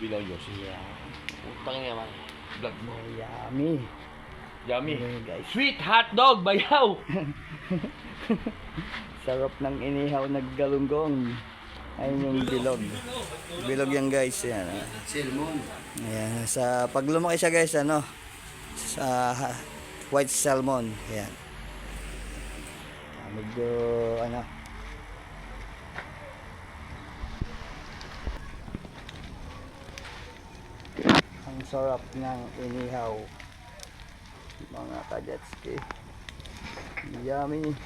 bilang Diyos. Yeah. Utang niya man. Vlog mo. Oh, yummy. Yummy. Ayan, guys. Sweet hotdog, bayaw! Sarap ng inihaw naggalunggong. Ayun yung bilog. Bilog yan guys. Yan. Salmon. Ayan. Sa pag lumaki siya guys, ano, sa white salmon. Ayan. Medyo ano. Ang sarap ng inihaw. Mga kajetski. Yummy.